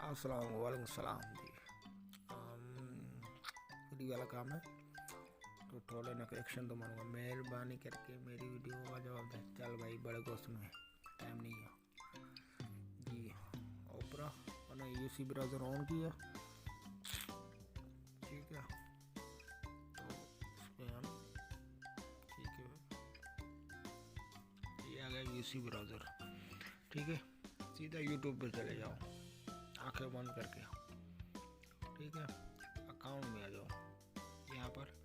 अस्सलाम वालेकुम सलाम जी। फ्री वाला काम है तो थोड़े ना एक्शन तो मानूंगा। मेहरबानी करके मेरी वीडियो का जवाब दे। चल भाई, बड़े गोश्त में टाइम नहीं है जी। ओपरा मैंने यूसी ब्राउज़र ऑन किया, ठीक है। तो इस पर हम ठीक है, ये आ गया यूसी ब्राउज़र, ठीक है। सीधा यूट्यूब पे चले जाओ आंखें बंद करके, ठीक है। अकाउंट में आ जाओ, यहाँ पर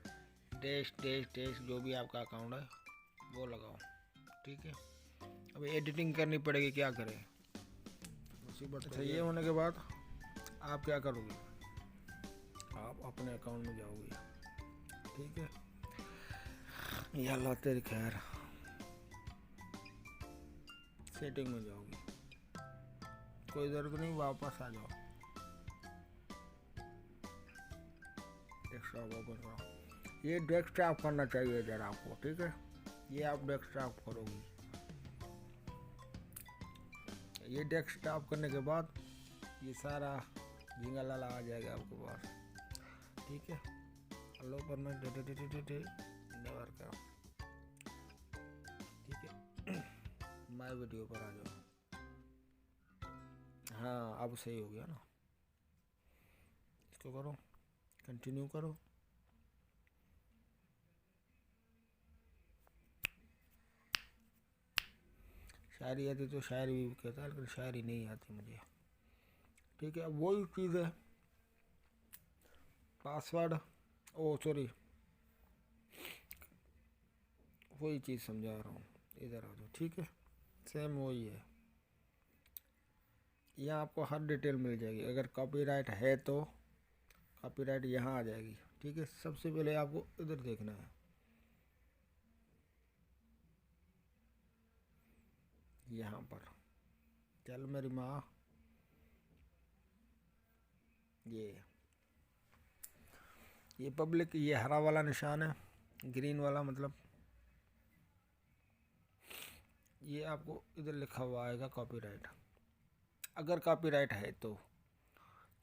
डैश डैश डैश जो भी आपका अकाउंट है वो लगाओ, ठीक है। अब एडिटिंग करनी पड़ेगी, क्या करें मुसीबत। अच्छा, ये होने के बाद आप क्या करोगे, आप अपने अकाउंट में जाओगे, ठीक है। या अल्लाह तेरी खैर, सेटिंग में जाओगे, कोई ज़रूरत नहीं, वापस आ जाओ, डेस्कटॉप ओपन करो। ये डेस्कटॉप करना चाहिए इधर आपको, ठीक है। ये आप डेस्कटॉप करोगे, ये डेस्कटॉप करने के बाद ये सारा झिंगा लाला आ जाएगा आपके पास, ठीक है। अल्लो पर मैं नेवर करो, ठीक है। माय वीडियो पर आ जाओ। हाँ, अब सही हो गया ना। इसको करो, कंटिन्यू करो। शायरी आती तो शायरी भी कहता है, लेकिन शायरी नहीं आती मुझे, ठीक है। अब वही चीज़ है, पासवर्ड, ओ सॉरी, वही चीज़ समझा रहा हूँ, इधर आ जाओ, ठीक है। सेम वही है, यहाँ आपको हर डिटेल मिल जाएगी। अगर कॉपीराइट है तो कॉपीराइट यहाँ आ जाएगी, ठीक है। सबसे पहले आपको इधर देखना है, यहाँ पर चल मेरी माँ, ये पब्लिक, ये हरा वाला निशान है, ग्रीन वाला मतलब ये आपको इधर लिखा हुआ आएगा कॉपीराइट। अगर कॉपीराइट है तो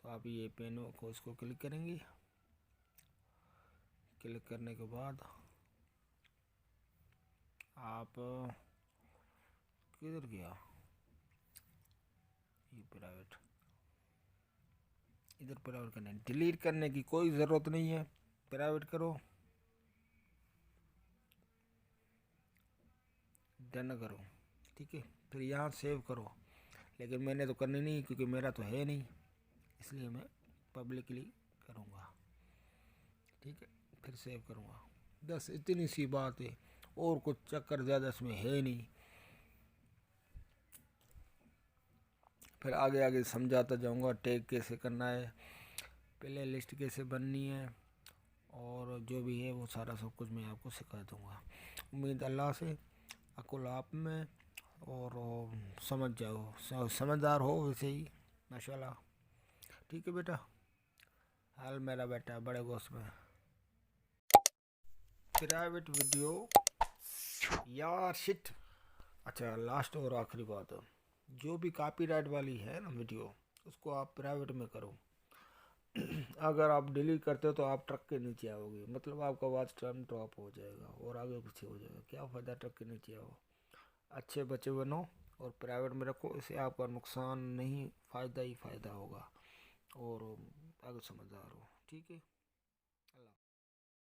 आप ये पेन को इसको क्लिक करेंगे। क्लिक करने के बाद आप किधर गया, ये प्राइवेट, इधर प्राइवेट करना है। डिलीट करने की कोई ज़रूरत नहीं है, प्राइवेट करो, डन करो, ठीक है। फिर यहाँ सेव करो, लेकिन मैंने तो करनी नहीं क्योंकि मेरा तो है नहीं, इसलिए मैं पब्लिकली करूँगा, ठीक है। फिर सेव करूँगा, बस इतनी सी बात है, और कुछ चक्कर ज़्यादा इसमें है नहीं। फिर आगे आगे समझाता जाऊँगा, टैग कैसे करना है, प्ले लिस्ट कैसे बननी है, और जो भी है वो सारा सब कुछ मैं आपको सिखा दूँगा। उम्मीद अल्लाह से अकुल आप में, और समझ जाओ, समझदार हो वैसे ही माशाल्लाह, ठीक है बेटा। हाल मेरा बेटा बड़े गोश्त में प्राइवेट वीडियो यार, शिट। अच्छा, लास्ट और आखिरी बात है, जो भी कॉपीराइट वाली है ना वीडियो, उसको आप प्राइवेट में करो। अगर आप डिलीट करते हो तो आप ट्रक के नीचे आओगे, मतलब आपका वॉच टाइम ड्रॉप हो जाएगा और आगे पीछे हो जाएगा। क्या फ़ायदा ट्रक के नीचे आओ। अच्छे बच्चे बनो और प्राइवेट में रखो, इससे आपका नुकसान नहीं, फ़ायदा ही फ़ायदा होगा, और आगे समझदार हो, ठीक है।